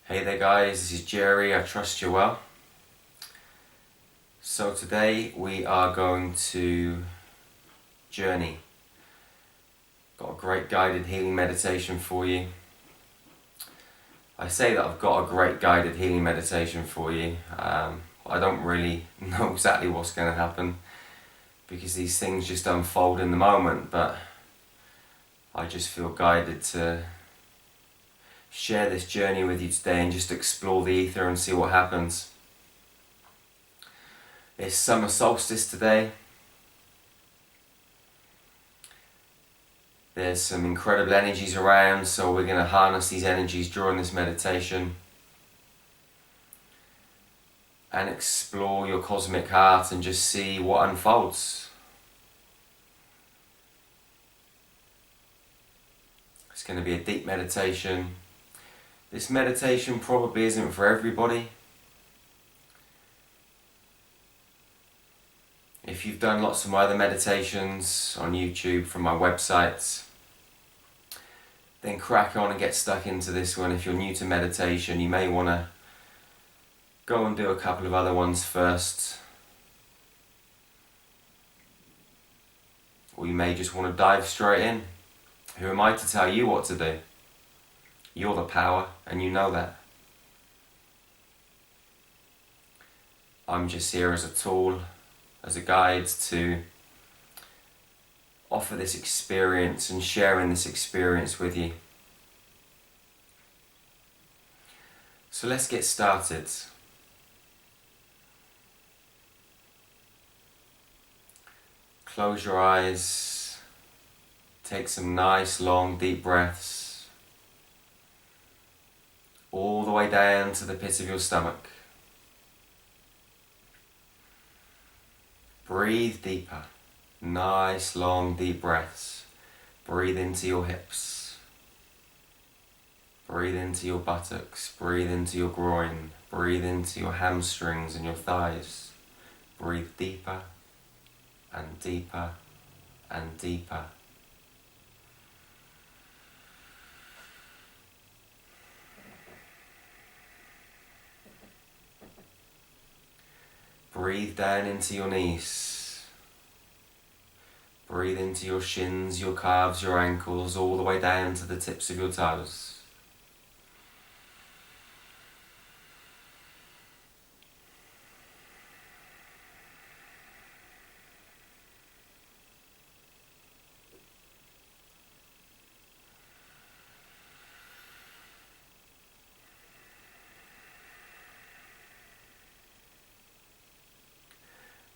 Hey there guys, this is Jerry, I trust you're well. So today we are going to journey. Got a great guided healing meditation for you. I say that I've got a great guided healing meditation for you. I don't really know exactly what's going to happen because these things just unfold in the moment, but I just feel guided to share this journey with you today and just explore the ether and see what happens. It's Summer Solstice today. There's some incredible energies around, so we're going to harness these energies during this meditation and explore your cosmic heart and just see what unfolds. It's going to be a deep meditation. This meditation probably isn't for everybody. If you've done lots of my other meditations on YouTube from my websites, then crack on and get stuck into this one. If you're new to meditation, you may want to go and do a couple of other ones first. Or you may just want to dive straight in. Who am I to tell you what to do? You're the power, and you know that. I'm just here as a tool, as a guide to offer this experience and sharing this experience with you. So let's get started. Close your eyes, take some nice long deep breaths all the way down to the pit of your stomach. Breathe deeper. Nice long deep breaths. Breathe into your hips. Breathe into your buttocks. Breathe into your groin. Breathe into your hamstrings and your thighs. Breathe deeper and deeper and deeper. Breathe down into your knees. Breathe into your shins, your calves, your ankles, all the way down to the tips of your toes.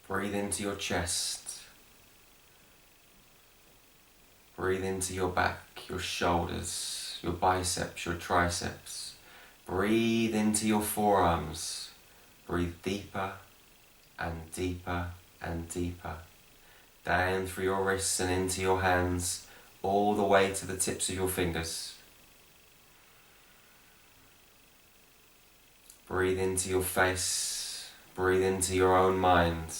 Breathe into your chest. Breathe into your back, your shoulders, your biceps, your triceps. Breathe into your forearms. Breathe deeper and deeper and deeper. Down through your wrists and into your hands, all the way to the tips of your fingers. Breathe into your face. Breathe into your own mind.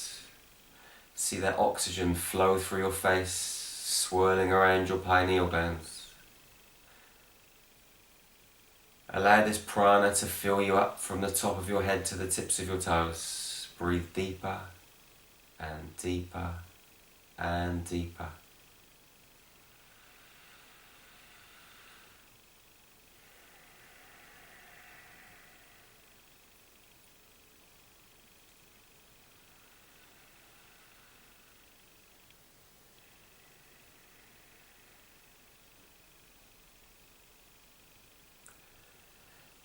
See that oxygen flow through your face, swirling around your pineal glands. Allow this prana to fill you up from the top of your head to the tips of your toes. Breathe deeper and deeper and deeper.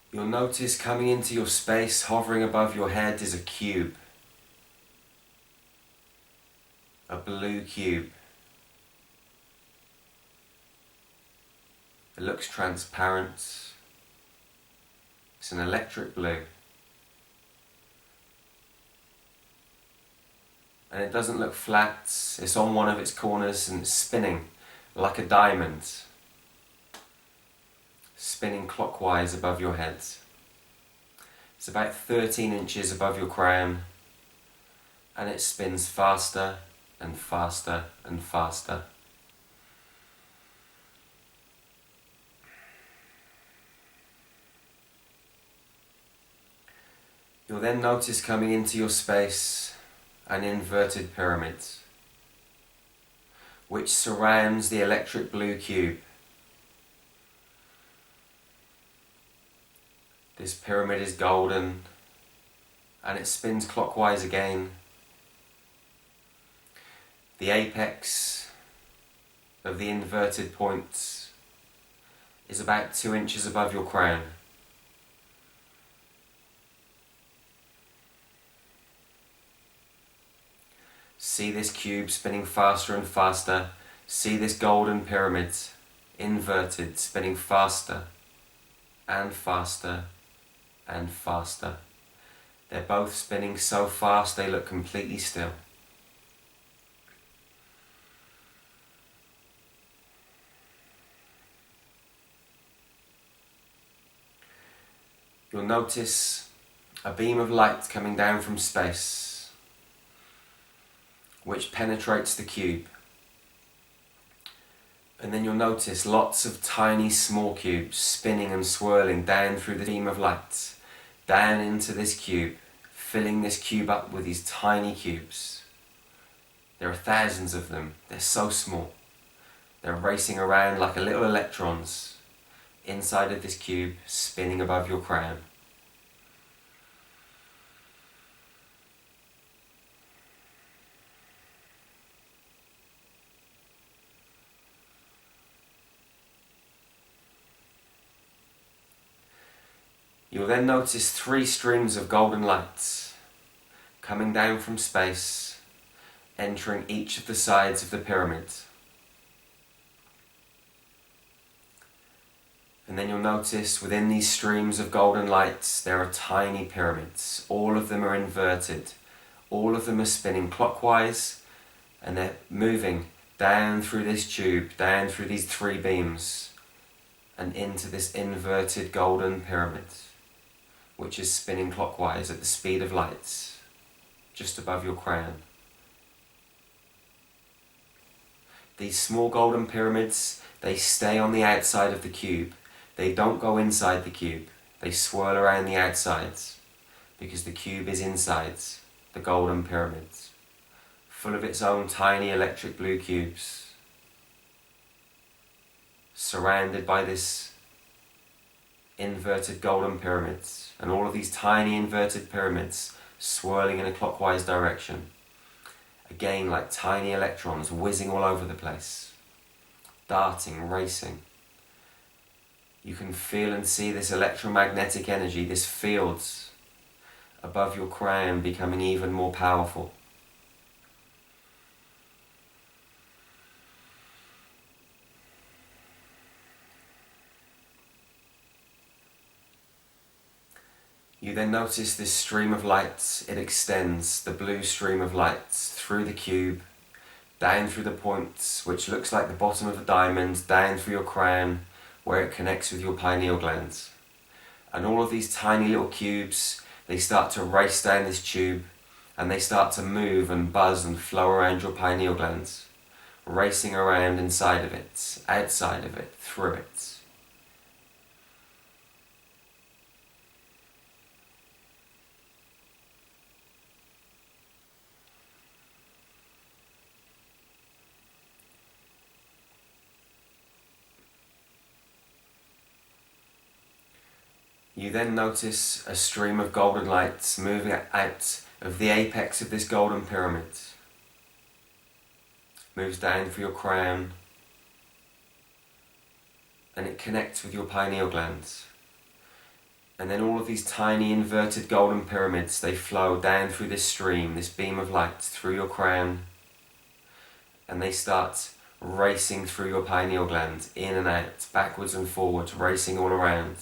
You'll notice coming into your space, hovering above your head, is a cube. A blue cube. It looks transparent. It's an electric blue. And it doesn't look flat. It's on one of its corners and it's spinning like a diamond. Spinning clockwise above your head. It's about 13 inches above your crown, and it spins faster and faster and faster. You'll then notice coming into your space an inverted pyramid which surrounds the electric blue cube. This pyramid is golden and it spins clockwise again. The apex of the inverted points is about 2 inches above your crown. See this cube spinning faster and faster. See this golden pyramid, inverted, spinning faster and faster and faster. They're both spinning so fast they look completely still. You'll notice a beam of light coming down from space, which penetrates the cube. And then you'll notice lots of tiny small cubes spinning and swirling down through the beam of light, down into this cube, filling this cube up with these tiny cubes. There are thousands of them. They're so small. They're racing around like little electrons inside of this cube, spinning above your crown. You'll then notice 3 streams of golden lights coming down from space, entering each of the sides of the pyramid. And then you'll notice within these streams of golden lights there are tiny pyramids. All of them are inverted. All of them are spinning clockwise, and they're moving down through this tube, down through these 3 beams, and into this inverted golden pyramid, which is spinning clockwise at the speed of light, just above your crown. These small golden pyramids, they stay on the outside of the cube. They don't go inside the cube. They swirl around the outsides, because the cube is inside the golden pyramid, full of its own tiny electric blue cubes, surrounded by this inverted golden pyramids, and all of these tiny inverted pyramids swirling in a clockwise direction, again like tiny electrons whizzing all over the place, darting, racing. You can feel and see this electromagnetic energy, this field above your crown becoming even more powerful. You then notice this stream of light. It extends, the blue stream of light, through the cube, down through the points, which looks like the bottom of a diamond, down through your crown, where it connects with your pineal glands. And all of these tiny little cubes, they start to race down this tube, and they start to move and buzz and flow around your pineal glands, racing around inside of it, outside of it, through it. You then notice a stream of golden lights moving out of the apex of this golden pyramid. Moves down through your crown, and it connects with your pineal glands. And then all of these tiny inverted golden pyramids, they flow down through this stream, this beam of light, through your crown, and they start racing through your pineal gland, in and out, backwards and forwards, racing all around.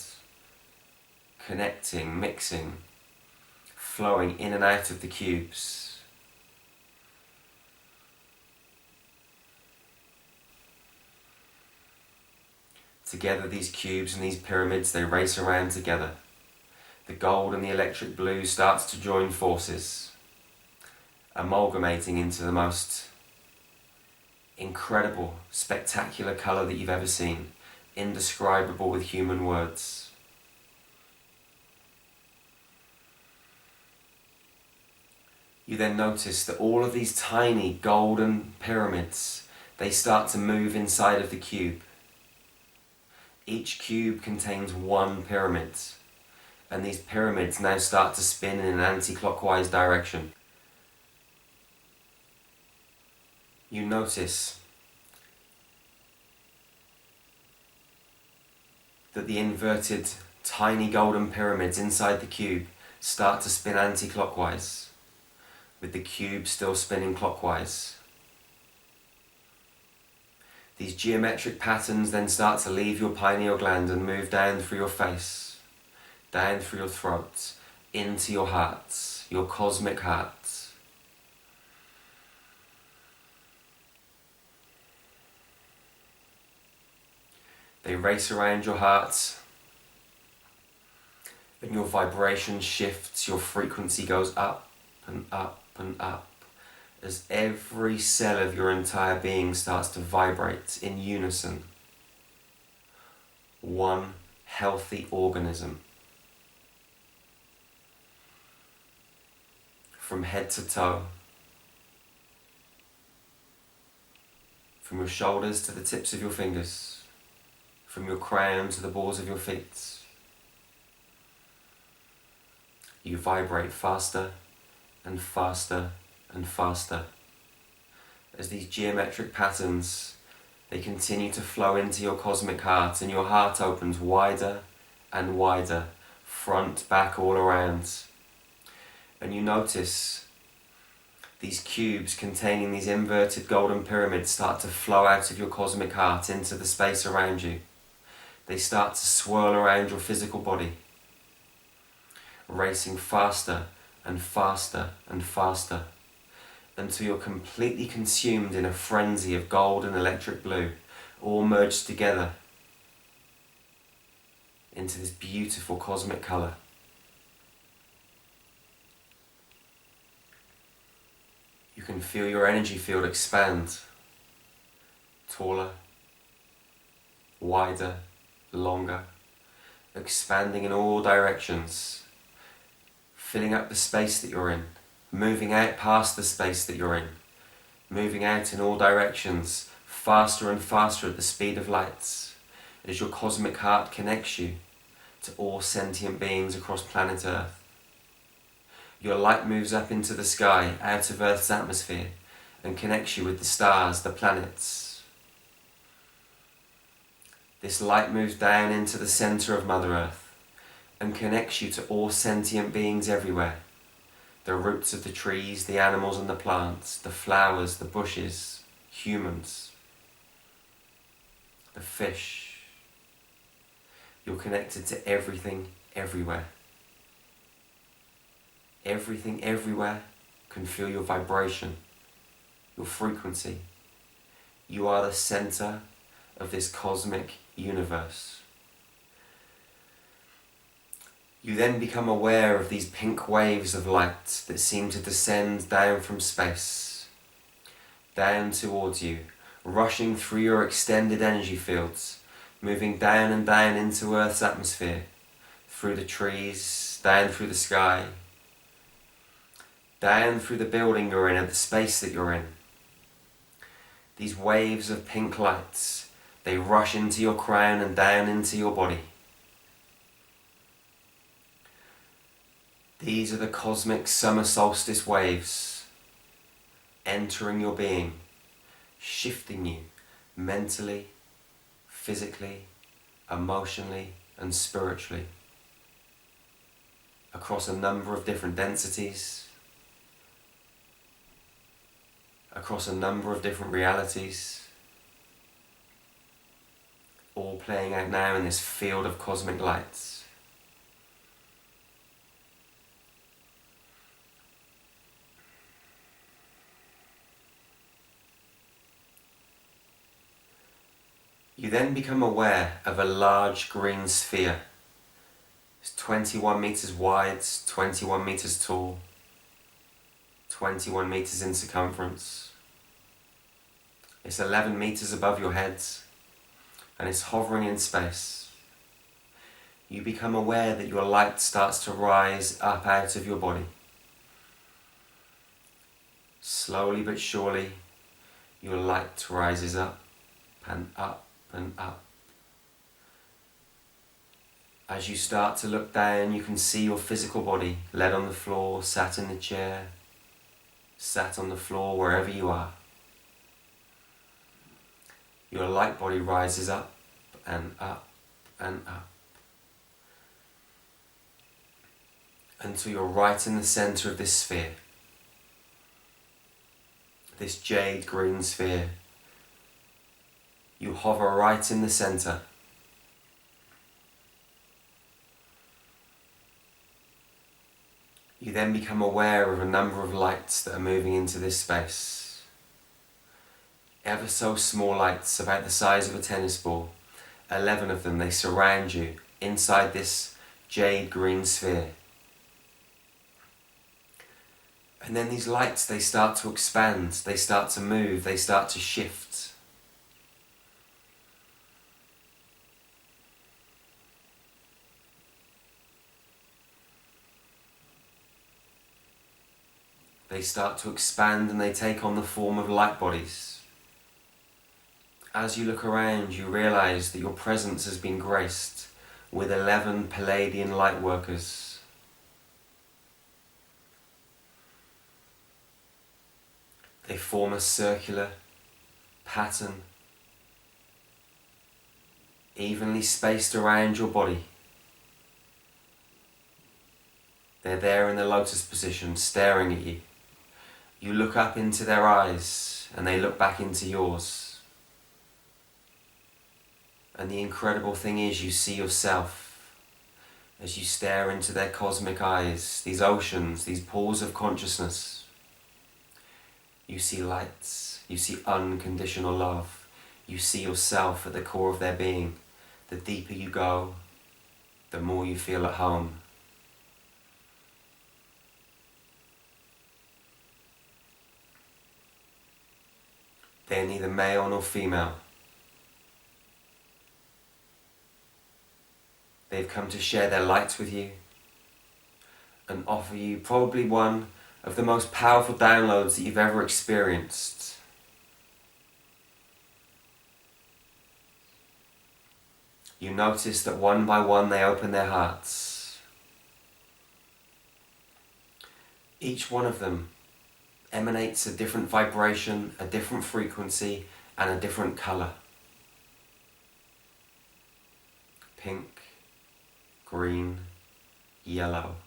Connecting, mixing, flowing in and out of the cubes. Together these cubes and these pyramids, they race around together. The gold and the electric blue starts to join forces, amalgamating into the most incredible, spectacular colour that you've ever seen, indescribable with human words. You then notice that all of these tiny golden pyramids, they start to move inside of the cube. Each cube contains one pyramid, and these pyramids now start to spin in an anti-clockwise direction. You notice that the inverted tiny golden pyramids inside the cube start to spin anti-clockwise, with the cube still spinning clockwise. These geometric patterns then start to leave your pineal gland and move down through your face, down through your throat, into your heart, your cosmic heart. They race around your heart, and your vibration shifts, your frequency goes up and up and up, as every cell of your entire being starts to vibrate in unison. One healthy organism. From head to toe, from your shoulders to the tips of your fingers, from your crown to the balls of your feet. You vibrate faster and faster and faster as these geometric patterns, they continue to flow into your cosmic heart, and your heart opens wider and wider, front, back, all around. And you notice these cubes containing these inverted golden pyramids start to flow out of your cosmic heart into the space around you. They start to swirl around your physical body, racing faster and faster and faster, until you're completely consumed in a frenzy of gold and electric blue, all merged together into this beautiful cosmic colour. You can feel your energy field expand, taller, wider, longer, expanding in all directions, filling up the space that you're in, moving out past the space that you're in, moving out in all directions, faster and faster at the speed of light, as your cosmic heart connects you to all sentient beings across planet Earth. Your light moves up into the sky, out of Earth's atmosphere, and connects you with the stars, the planets. This light moves down into the centre of Mother Earth and connects you to all sentient beings everywhere. The roots of the trees, the animals and the plants, the flowers, the bushes, humans, the fish. You're connected to everything, everywhere. Everything, everywhere can feel your vibration, your frequency. You are the centre of this cosmic universe. You then become aware of these pink waves of light that seem to descend down from space, down towards you, rushing through your extended energy fields, moving down and down into Earth's atmosphere, through the trees, down through the sky, down through the building you're in and the space that you're in. These waves of pink lights, they rush into your crown and down into your body. These are the cosmic summer solstice waves entering your being, shifting you mentally, physically, emotionally and spiritually across a number of different densities, across a number of different realities, all playing out now in this field of cosmic lights. You then become aware of a large green sphere. It's 21 meters wide, 21 meters tall, 21 meters in circumference. It's 11 meters above your heads, and it's hovering in space. You become aware that your light starts to rise up out of your body. Slowly but surely, your light rises up and up and up. As you start to look down, you can see your physical body laid on the floor, sat in the chair, sat on the floor, wherever you are. Your light body rises up and up and up, until you're right in the centre of this sphere, this jade green sphere. You hover right in the centre. You then become aware of a number of lights that are moving into this space. Ever so small lights, about the size of a tennis ball. 11 of them, they surround you inside this jade green sphere. And then these lights, they start to expand, they start to move, they start to shift. They start to expand and they take on the form of light bodies. As you look around, you realise that your presence has been graced with 11 Pleiadian light workers. They form a circular pattern, evenly spaced around your body. They're there in the lotus position, staring at you. You look up into their eyes, and they look back into yours. And the incredible thing is, you see yourself as you stare into their cosmic eyes, these oceans, these pools of consciousness. You see lights, you see unconditional love, you see yourself at the core of their being. The deeper you go, the more you feel at home. They're neither male nor female. They've come to share their light with you and offer you probably one of the most powerful downloads that you've ever experienced. You notice that one by one they open their hearts. Each one of them emanates a different vibration, a different frequency, and a different colour. Pink, green, yellow,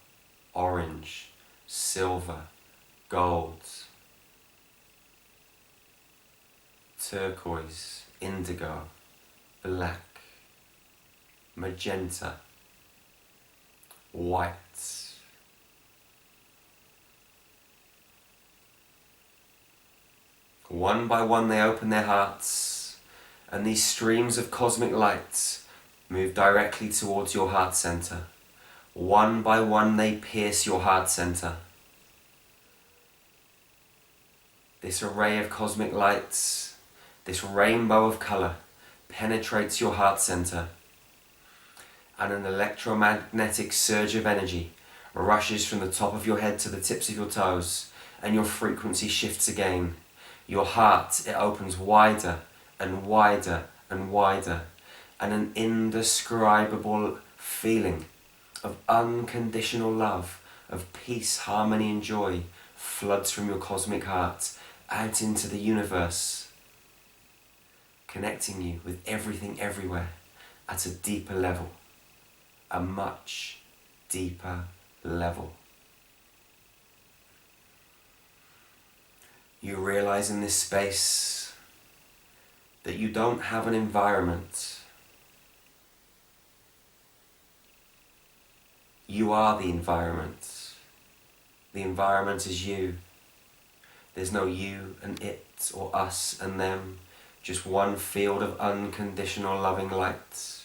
orange, silver, gold, turquoise, indigo, black, magenta, white. One by one they open their hearts, and these streams of cosmic light move directly towards your heart center. One by one they pierce your heart center. This array of cosmic lights, this rainbow of color, penetrates your heart center, and an electromagnetic surge of energy rushes from the top of your head to the tips of your toes, and your frequency shifts again. Your heart, it opens wider and wider and wider, and an indescribable feeling of unconditional love, of peace, harmony and joy floods from your cosmic heart out into the universe, connecting you with everything everywhere at a deeper level, a much deeper level. You realize in this space that you don't have an environment. You are the environment. The environment is you. There's no you and it or us and them, just one field of unconditional loving light.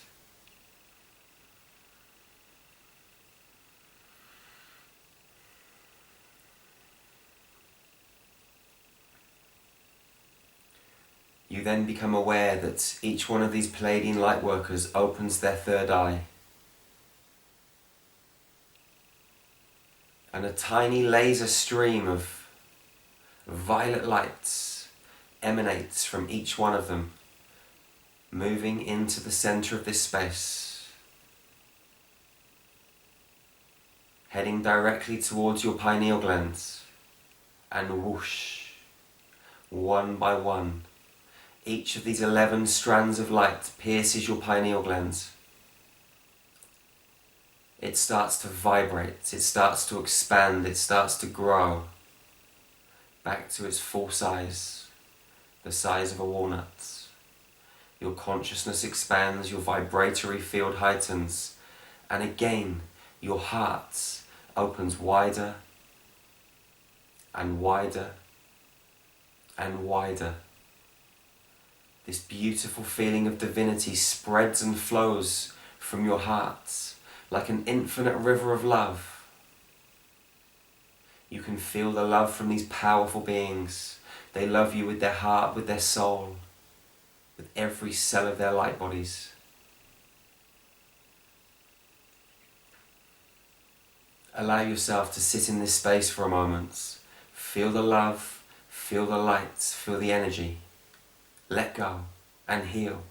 You then become aware that each one of these Pleiadian light workers opens their third eye. And a tiny laser stream of Violet lights emanates from each one of them, moving into the center of this space, heading directly towards your pineal glands, and whoosh, one by one, each of these 11 strands of light pierces your pineal glands. It starts to vibrate, it starts to expand, it starts to grow back to its full size, the size of a walnut. Your consciousness expands, your vibratory field heightens, and again your heart opens wider and wider and wider. This beautiful feeling of divinity spreads and flows from your heart like an infinite river of love. You can feel the love from these powerful beings. They love you with their heart, with their soul, with every cell of their light bodies. Allow yourself to sit in this space for a moment. Feel the love, feel the light, feel the energy. Let go and heal.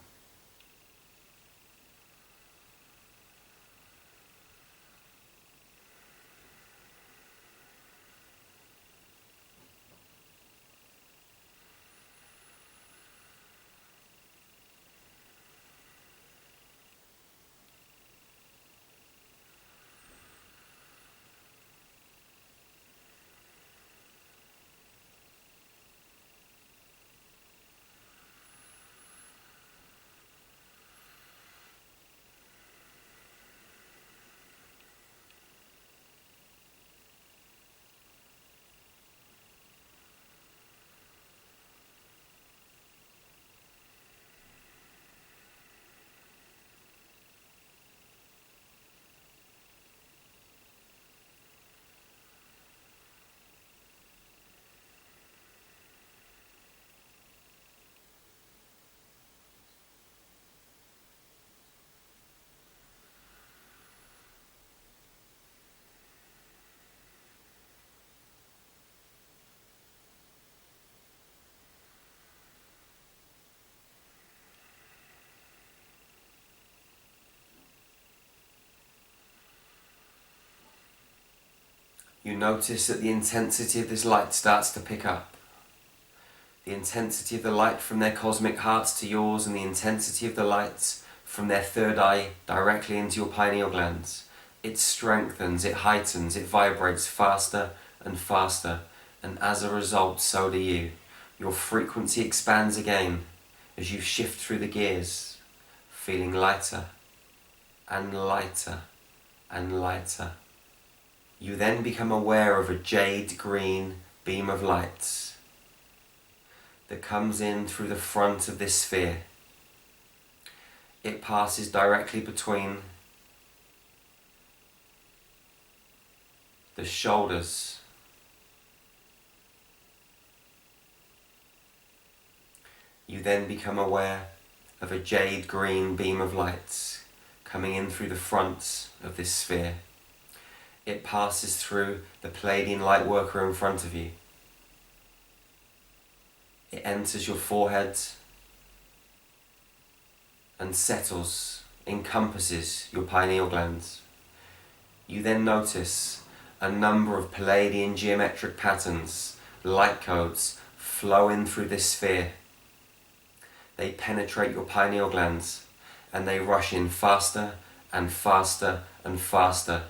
You notice that the intensity of this light starts to pick up. The intensity of the light from their cosmic hearts to yours, and the intensity of the light from their third eye directly into your pineal glands. It strengthens, it heightens, it vibrates faster and faster, and as a result, so do you. Your frequency expands again as you shift through the gears, feeling lighter and lighter and lighter. You then become aware of a jade green beam of light that comes in through the front of this sphere. It passes directly between the shoulders, you then become aware of a jade green beam of light coming in through the front of this sphere. It passes through the Pleiadian light worker in front of you. It enters your forehead and settles, encompasses your pineal glands. You then notice a number of Pleiadian geometric patterns, light codes, flow in through this sphere. They penetrate your pineal glands and they rush in faster and faster and faster.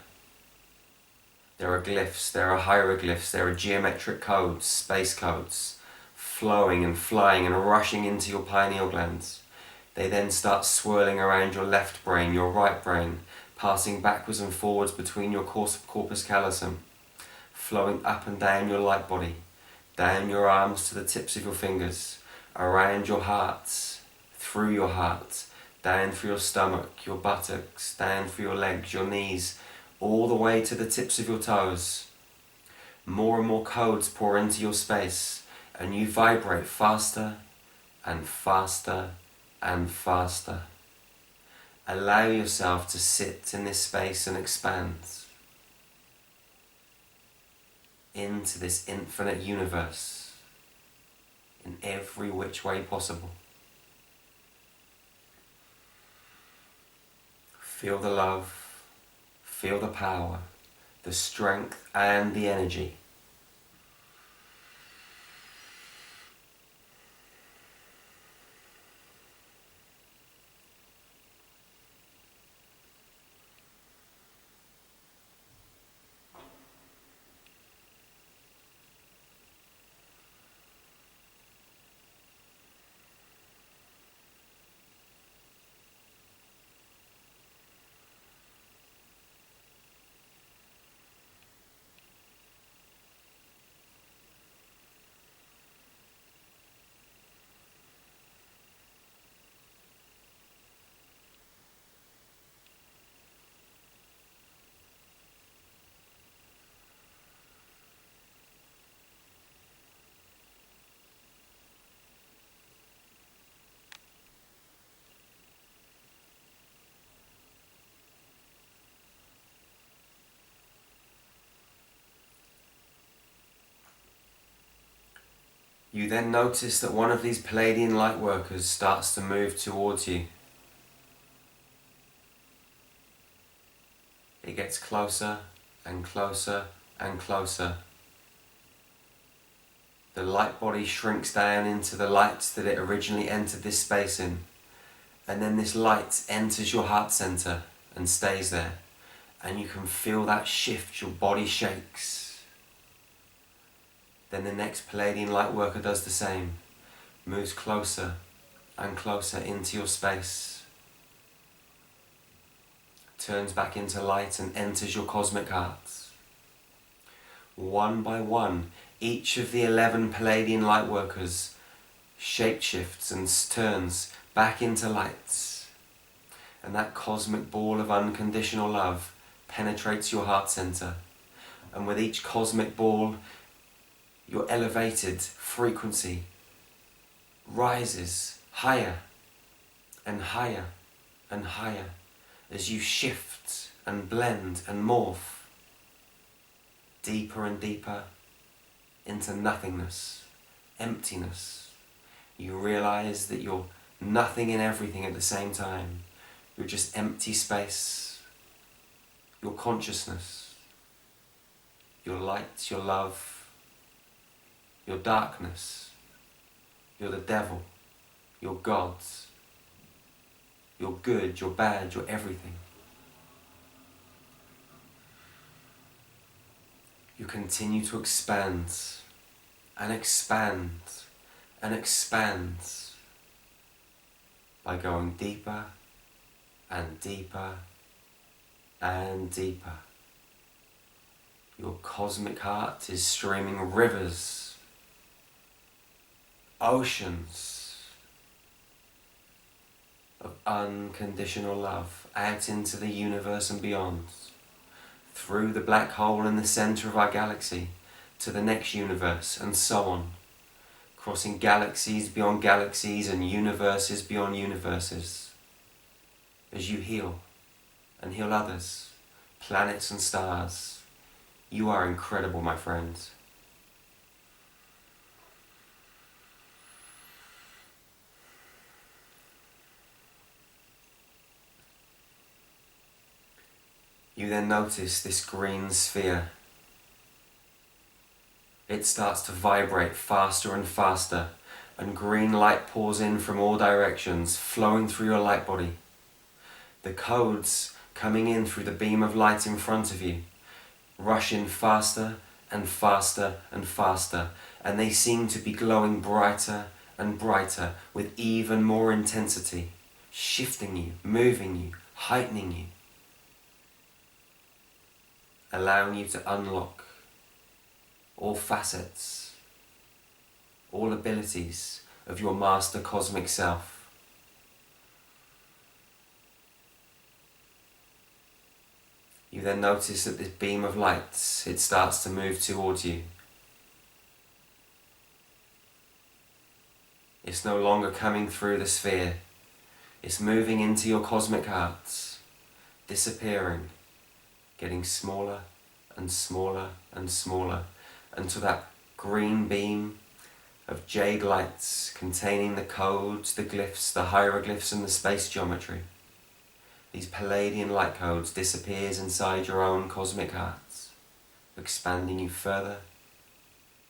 There are glyphs, there are hieroglyphs, there are geometric codes, space codes, flowing and flying and rushing into your pineal glands. They then start swirling around your left brain, your right brain, passing backwards and forwards between your corpus callosum, flowing up and down your light body, down your arms to the tips of your fingers, around your heart, through your heart, down through your stomach, your buttocks, down through your legs, your knees, all the way to the tips of your toes. More and more codes pour into your space, and you vibrate faster and faster and faster. Allow yourself to sit in this space and expand into this infinite universe. in every which way possible. Feel the love, feel the power, the strength and the energy. You then notice that one of these Pleiadian light workers starts to move towards you. It gets closer and closer and closer. The light body shrinks down into the light that it originally entered this space in. And then this light enters your heart center and stays there. And you can feel that shift, your body shakes. Then the next Pleiadian light worker does the same, moves closer and closer into your space, turns back into light and enters your cosmic heart. One by one, each of the 11 Pleiadian light workers shapeshifts and turns back into light. And that cosmic ball of unconditional love penetrates your heart center. And with each cosmic ball, your elevated frequency rises higher and higher and higher as you shift and blend and morph deeper and deeper into nothingness, emptiness. You realize that you're nothing and everything at the same time. You're just empty space, your consciousness, your light, your love, your darkness. You're the devil, you're gods, you're good, you're bad, you're everything. You continue to expand and expand and expand by going deeper and deeper and deeper. Your cosmic heart is streaming rivers, oceans of unconditional love out into the universe and beyond, through the black hole in the center of our galaxy to the next universe, and so on, crossing galaxies beyond galaxies and universes beyond universes, as you heal and heal others, planets and stars. You are incredible, my friends. You then notice this green sphere. It starts to vibrate faster and faster, and green light pours in from all directions, flowing through your light body. The codes coming in through the beam of light in front of you rush in faster and faster and faster, and they seem to be glowing brighter and brighter with even more intensity, shifting you, moving you, heightening you, allowing you to unlock all facets, all abilities of your master cosmic self. You then notice that this beam of light, it starts to move towards you. It's no longer coming through the sphere. It's moving into your cosmic heart, disappearing, getting smaller and smaller and smaller, until that green beam of jade lights containing the codes, the glyphs, the hieroglyphs and the space geometry. These Pleiadian light codes disappears inside your own cosmic hearts, expanding you further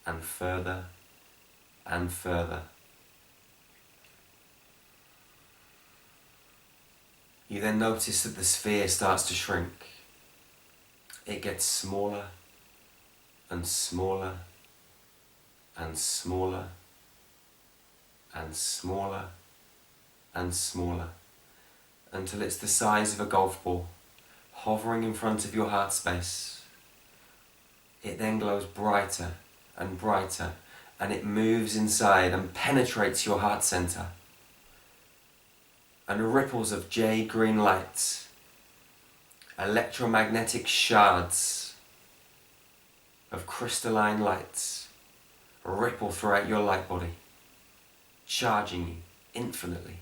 and further and further. You then notice that the sphere starts to shrink. It gets smaller and smaller and smaller and smaller and smaller until it's the size of a golf ball hovering in front of your heart space. It then glows brighter and brighter, and it moves inside and penetrates your heart center. And ripples of jade green light, electromagnetic shards of crystalline lights ripple throughout your light body, charging you infinitely.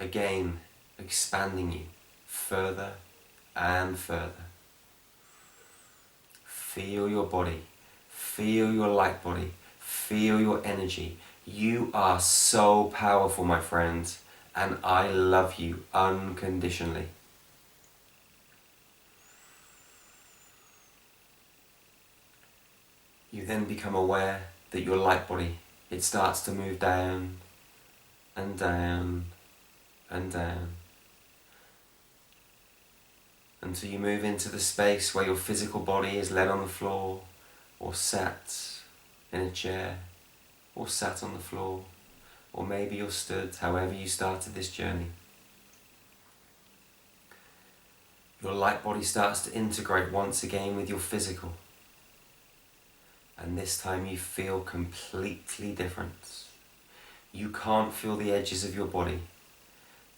Again, expanding you further and further. Feel your body, feel your light body, feel your energy. You are so powerful, my friend, and I love you unconditionally. You then become aware that your light body, it starts to move down and down and down until you move into the space where your physical body is laid on the floor or sat in a chair or sat on the floor, or maybe you're stood, however you started this journey. Your light body starts to integrate once again with your physical, and this time you feel completely different. You can't feel the edges of your body.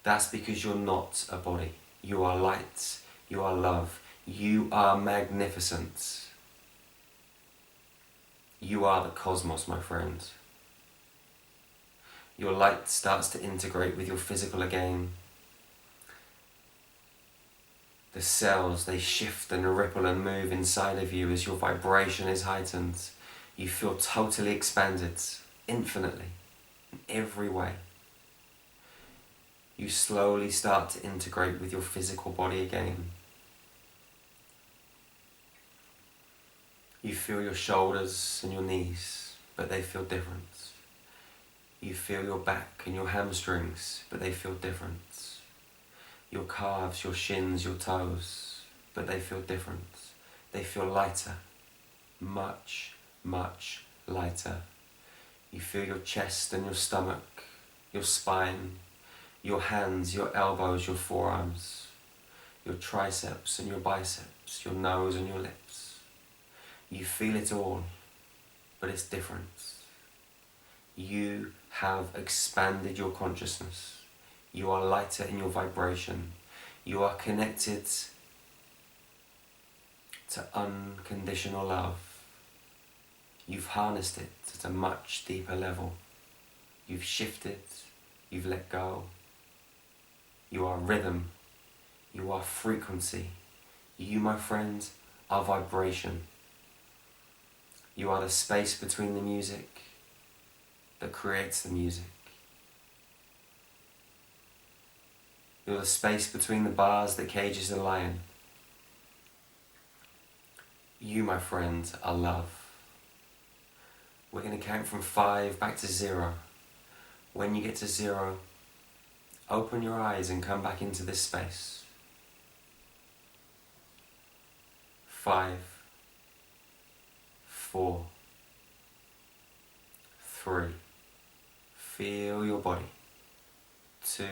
That's because you're not a body. You are light, you are love, you are magnificent. You are the cosmos, my friend. Your light starts to integrate with your physical again. The cells, they shift and ripple and move inside of you as your vibration is heightened. You feel totally expanded, infinitely, in every way. You slowly start to integrate with your physical body again. You feel your shoulders and your knees, but they feel different. You feel your back and your hamstrings, but they feel different. Your calves, your shins, your toes, but they feel different. They feel lighter, much, much lighter. You feel your chest and your stomach, your spine, your hands, your elbows, your forearms, your triceps and your biceps, your nose and your lips. You feel it all, but it's different. You have expanded your consciousness. You are lighter in your vibration. You are connected to unconditional love. You've harnessed it at a much deeper level. You've shifted. You've let go. You are rhythm. You are frequency. You, my friend, are vibration. You are the space between the music that creates the music. You're the space between the bars that cages the lion. You, my friend, are love. We're going to count from 5 back to 0. When you get to 0, open your eyes and come back into this space. 5, 4, 3. Feel your body. 2.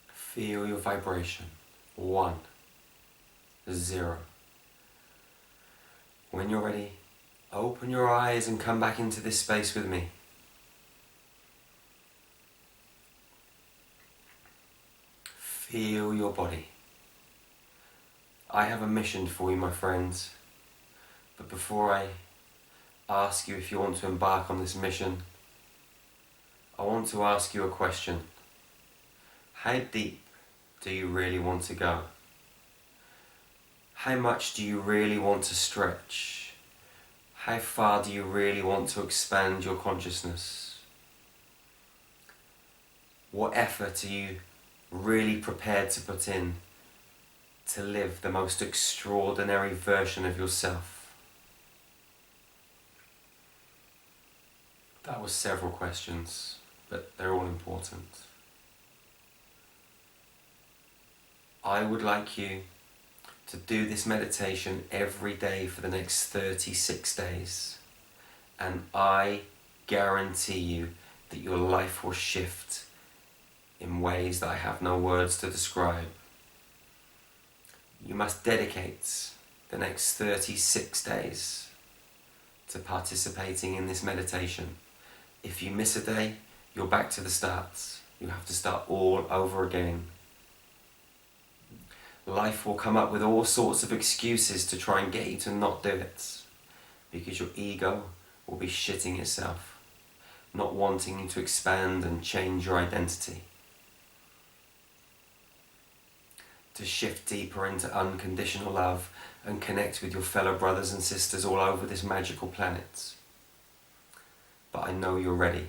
Feel your vibration. 1, 0. When you're ready, open your eyes and come back into this space with me. Feel your body. I have a mission for you, my friends. But before I ask you if you want to embark on this mission, I want to ask you a question. How deep do you really want to go? How much do you really want to stretch? How far do you really want to expand your consciousness? What effort are you really prepared to put in to live the most extraordinary version of yourself? That was several questions, but they're all important. I would like you to do this meditation every day for the next 36 days. And I guarantee you that your life will shift in ways that I have no words to describe. You must dedicate the next 36 days to participating in this meditation. If you miss a day, you're back to the start. You have to start all over again. Life will come up with all sorts of excuses to try and get you to not do it, because your ego will be shitting itself, not wanting you to expand and change your identity. To shift deeper into unconditional love and connect with your fellow brothers and sisters all over this magical planet. But I know you're ready,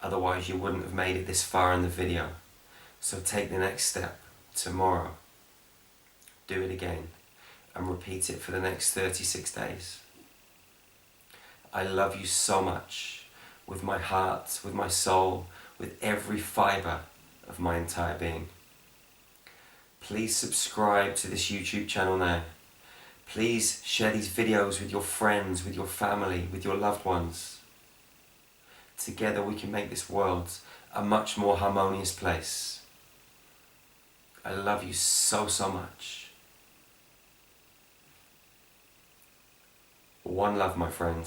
otherwise you wouldn't have made it this far in the video. So take the next step tomorrow. Do it again and repeat it for the next 36 days. I love you so much, with my heart, with my soul, with every fibre of my entire being. Please subscribe to this YouTube channel now. Please share these videos with your friends, with your family, with your loved ones. Together we can make this world a much more harmonious place. I love you so, so much. One love, my friend.